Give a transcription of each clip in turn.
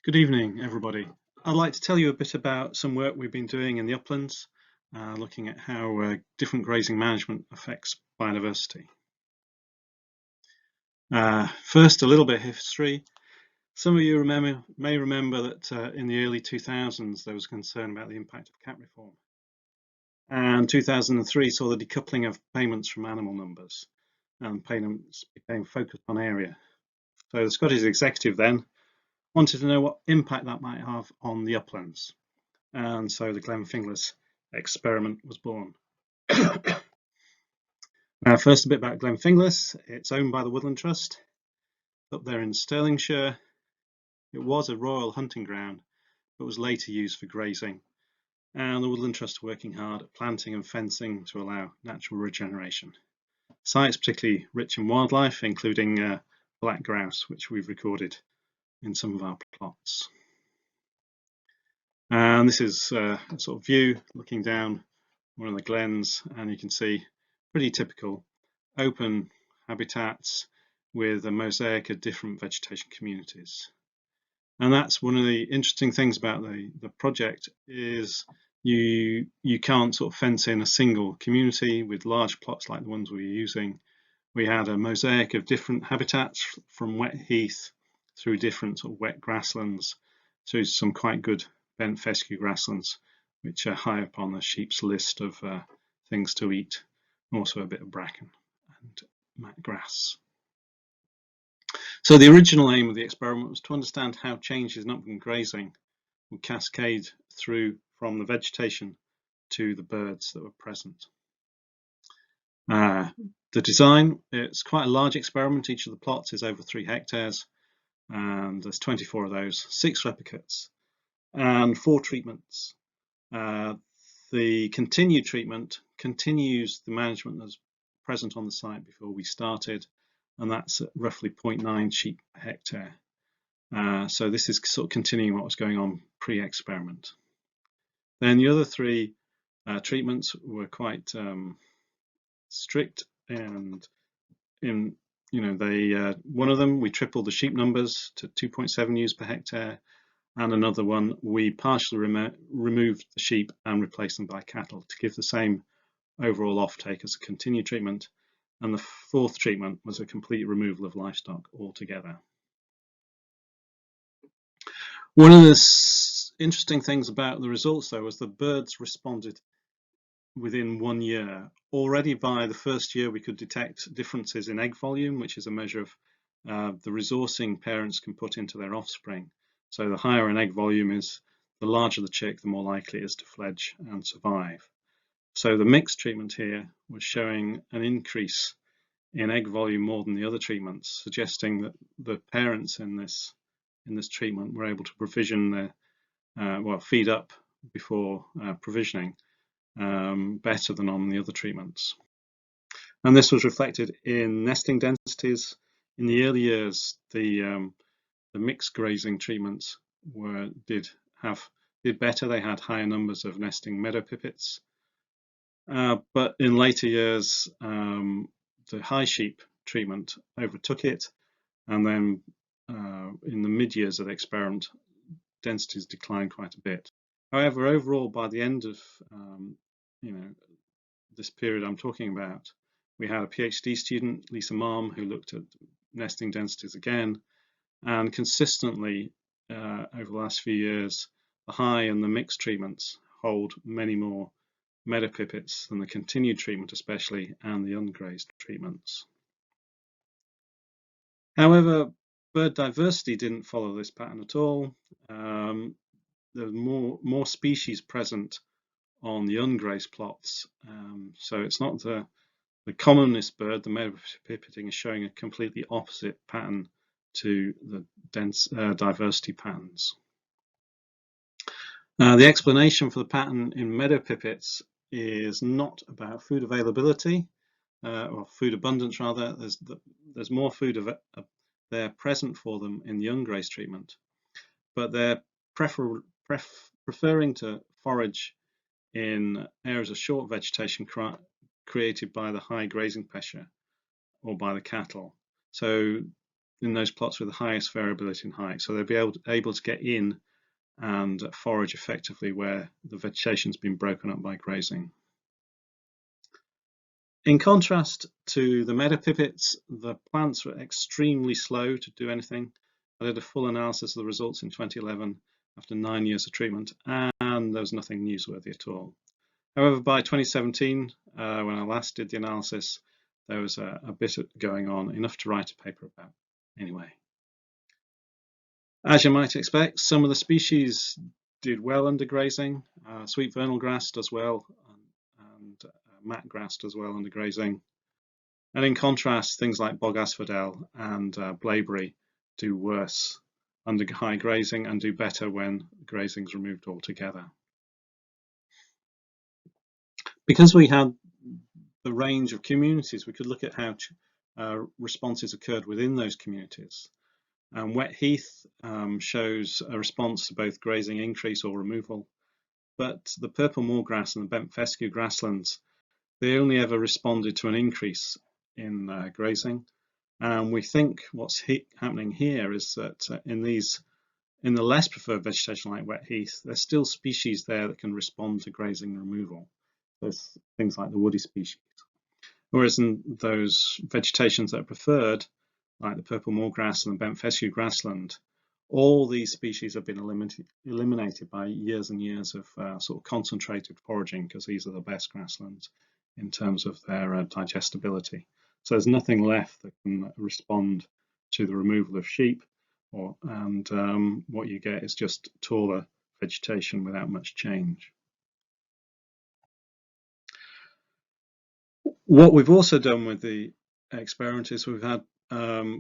Good evening, everybody. I'd like to tell you a bit about some work we've been doing in the uplands, looking at how different grazing management affects biodiversity. First, a little bit of history. Some of you may remember that in the early 2000s there was concern about the impact of CAP reform. And 2003 saw the decoupling of payments from animal numbers, and payments became focused on area. So the Scottish Executive then wanted to know what impact that might have on the uplands. And so the Glenfinglas experiment was born. Now, first a bit about Glenfinglas. It's owned by the Woodland Trust up there in Stirlingshire. It was a royal hunting ground, but was later used for grazing. And the Woodland Trust are working hard at planting and fencing to allow natural regeneration. The site's particularly rich in wildlife, including black grouse, which we've recorded in some of our plots. And this is a sort of view looking down one of the glens, and you can see pretty typical open habitats with a mosaic of different vegetation communities. And that's one of the interesting things about the project is you can't sort of fence in a single community with large plots like the ones we were using. We had a mosaic of different habitats from wet heath through different sort of wet grasslands through some quite good bent fescue grasslands, which are high up on the sheep's list of things to eat. Also a bit of bracken and mat grass. So the original aim of the experiment was to understand how changes in upland grazing would cascade through from the vegetation to the birds that were present. The design, it's quite a large experiment. Each of the plots is over 3 hectares, and there's 24 of those, 6 replicates and 4 treatments. The continued treatment continues the management that's present on the site before we started, and that's at roughly 0.9 sheep per hectare. So this is sort of continuing what was going on pre-experiment. Then the other 3 treatments were quite strict, and one of them we tripled the sheep numbers to 2.7 ewes per hectare, and another one we partially removed the sheep and replaced them by cattle to give the same overall offtake as a continued treatment. And the 4th treatment was a complete removal of livestock altogether. One of the interesting things about the results, though, was the birds responded within 1 year. Already by the first year we could detect differences in egg volume, which is a measure of the resourcing parents can put into their offspring. So the higher an egg volume is, the larger the chick, the more likely it is to fledge and survive. So the mixed treatment here was showing an increase in egg volume more than the other treatments, suggesting that the parents in this treatment were able to provision feed up before provisioning better than on the other treatments. And this was reflected in nesting densities. In the early years, the mixed grazing treatments did better. They had higher numbers of nesting meadow pipits. But in later years, the high sheep treatment overtook it, and then in the mid-years of the experiment, densities declined quite a bit. However, overall, by the end of this period I'm talking about, we had a PhD student, Lisa Malm, who looked at nesting densities again, and consistently over the last few years, the high and the mixed treatments hold many more meadow pipits than the continued treatment especially, and the ungrazed treatments. However, bird diversity didn't follow this pattern at all. There were more species present on the ungrazed plots, so it's not the commonest bird. The meadow pipitting is showing a completely opposite pattern to the dense diversity patterns. The explanation for the pattern in meadow pipits is not about food availability, or food abundance rather. There's more food there present for them in the ungrazed treatment, but they're preferring to forage in areas of short vegetation created by the high grazing pressure or by the cattle. So in those plots with the highest variability in height. So they'll be able to get in and forage effectively where the vegetation's been broken up by grazing. In contrast to the meadow pipits, the plants were extremely slow to do anything. I did a full analysis of the results in 2011 after 9 years of treatment, and there was nothing newsworthy at all. However, by 2017, when I last did the analysis, there was a bit going on, enough to write a paper about. Anyway, as you might expect, some of the species did well under grazing. Sweet vernal grass does well, and mat grass does well under grazing. And in contrast, things like bog asphodel and blaeberry do worse under high grazing and do better when grazing is removed altogether. Because we had the range of communities, we could look at how responses occurred within those communities. Wet heath shows a response to both grazing increase or removal, but the purple moorgrass and the bent fescue grasslands, they only ever responded to an increase in grazing. And we think what's happening here is that in the less preferred vegetation like wet heath, there's still species there that can respond to grazing removal. There's things like the woody species. Whereas in those vegetations that are preferred, like the purple moorgrass and the bent fescue grassland, all these species have been eliminated by years and years of sort of concentrated foraging, because these are the best grasslands in terms of their digestibility. So there's nothing left that can respond to the removal of sheep, and what you get is just taller vegetation without much change. What we've also done with the experiment is we've had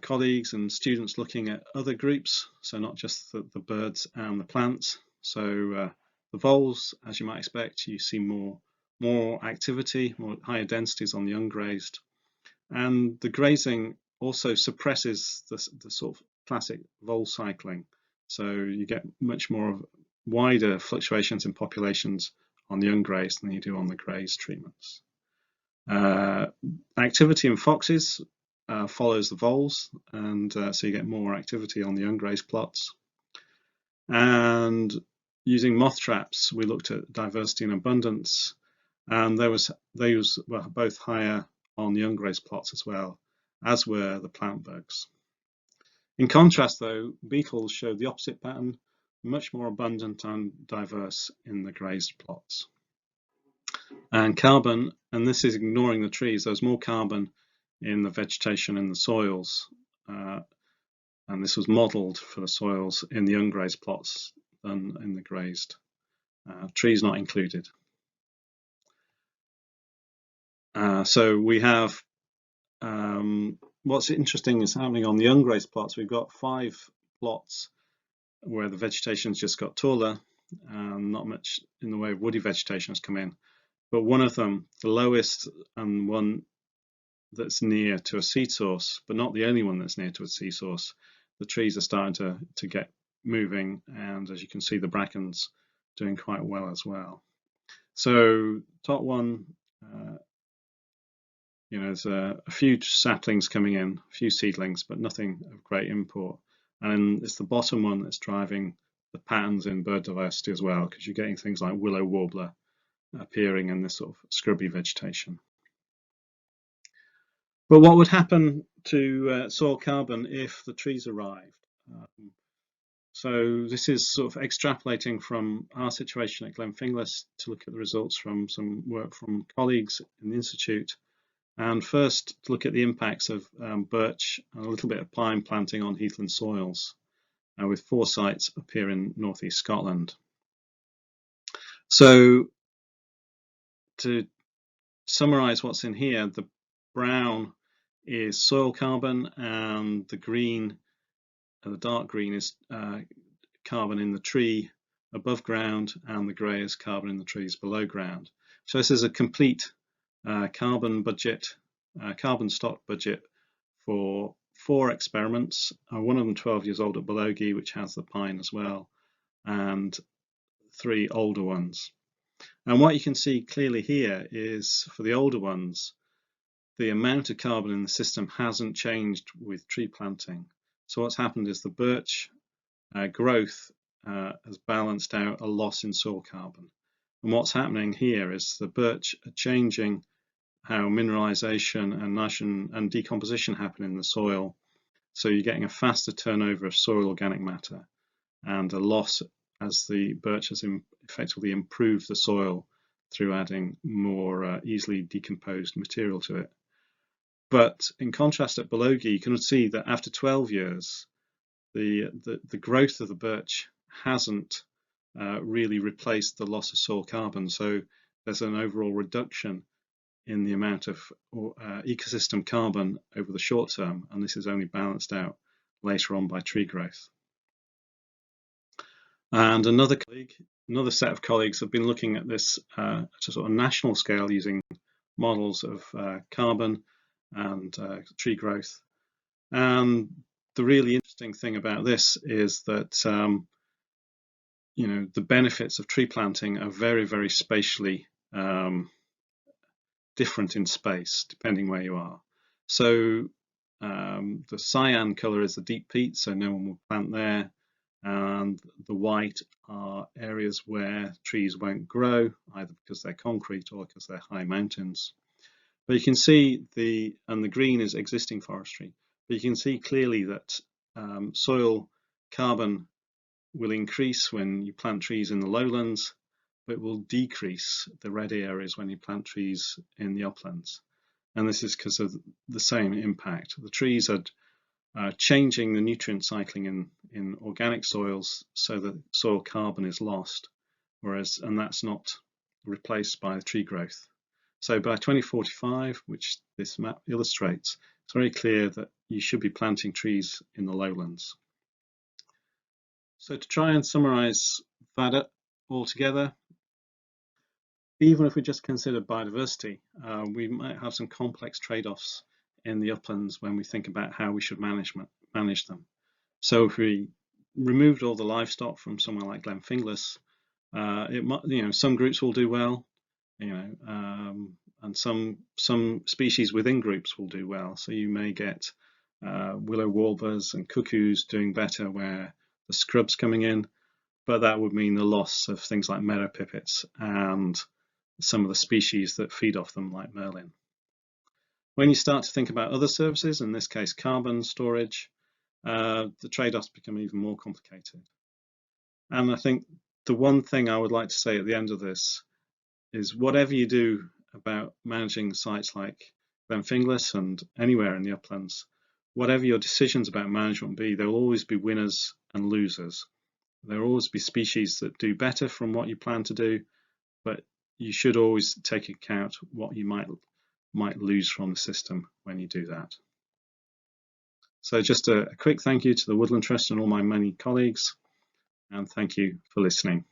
colleagues and students looking at other groups, so not just the birds and the plants. So the voles, as you might expect, you see more activity, more higher densities on the ungrazed, and the grazing also suppresses the sort of classic vole cycling. So you get much more wider fluctuations in populations on the ungrazed than you do on the grazed treatments. Activity in foxes follows the voles, and so you get more activity on the ungrazed plots. And using moth traps, we looked at diversity and abundance, and those were both higher on the ungrazed plots as well, as were the plant bugs. In contrast, though, beetles showed the opposite pattern, much more abundant and diverse in the grazed plots. And carbon, and this is ignoring the trees, there's more carbon in the vegetation in the soils, and this was modelled for the soils in the ungrazed plots than in the grazed. Trees not included. So we have, what's interesting is happening on the ungrazed plots. We've got 5 plots where the vegetation's just got taller, not much in the way of woody vegetation has come in. But one of them, the lowest and one that's near to a seed source, but not the only one that's near to a seed source, the trees are starting to get moving, and as you can see, the brackens doing quite well as well. So top one, there's a few saplings coming in, a few seedlings, but nothing of great import. And it's the bottom one that's driving the patterns in bird diversity as well, because you're getting things like willow warbler appearing in this sort of scrubby vegetation. But what would happen to soil carbon if the trees arrived? So this is sort of extrapolating from our situation at Glenfinglas to look at the results from some work from colleagues in the Institute. And first, to look at the impacts of birch and a little bit of pine planting on heathland soils, with 4 sites up here in northeast Scotland. So to summarise what's in here, the brown is soil carbon, and the green, the dark green, is carbon in the tree above ground, and the grey is carbon in the trees below ground. So this is a complete carbon budget, carbon stock budget for 4 experiments, one of them 12 years old at Belogie, which has the pine as well, and 3 older ones. And what you can see clearly here is, for the older ones, the amount of carbon in the system hasn't changed with tree planting. So what's happened is the birch growth has balanced out a loss in soil carbon. And what's happening here is the birch are changing how mineralization and nitrogen and decomposition happen in the soil. So you're getting a faster turnover of soil organic matter and a loss as the birch has effectively improved the soil through adding more easily decomposed material to it. But in contrast at Belogi, you can see that after 12 years, the growth of the birch hasn't really replaced the loss of soil carbon. So there's an overall reduction in the amount of ecosystem carbon over the short term, and this is only balanced out later on by tree growth. And another set of colleagues have been looking at this at a sort of national scale using models of carbon and tree growth. And the really interesting thing about this is that you know, the benefits of tree planting are very, very spatially different in space depending where you are. So the cyan color is the deep peat, so no one will plant there, and the white are areas where trees won't grow, either because they're concrete or because they're high mountains. But you can see the green is existing forestry, but you can see clearly that soil carbon will increase when you plant trees in the lowlands, but will decrease the red areas when you plant trees in the uplands. And this is because of the same impact. The trees are changing the nutrient cycling in organic soils so that soil carbon is lost, and that's not replaced by tree growth. So by 2045, which this map illustrates, it's very clear that you should be planting trees in the lowlands. So to try and summarize that all together, even if we just consider biodiversity, we might have some complex trade-offs in the uplands when we think about how we should manage them. So if we removed all the livestock from somewhere like Glenfinglas, some groups will do well, and some species within groups will do well. So you may get willow warblers and cuckoos doing better where the scrub's coming in, but that would mean the loss of things like meadow pipits and some of the species that feed off them, like merlin. When you start to think about other services, in this case carbon storage, the trade-offs become even more complicated. And I think the one thing I would like to say at the end of this is whatever you do about managing sites like Glenfinglas and anywhere in the uplands, whatever your decisions about management be, there will always be winners and losers. There will always be species that do better from what you plan to do, but you should always take account what you might lose from the system when you do that. So just a quick thank you to the Woodland Trust and all my many colleagues, and thank you for listening.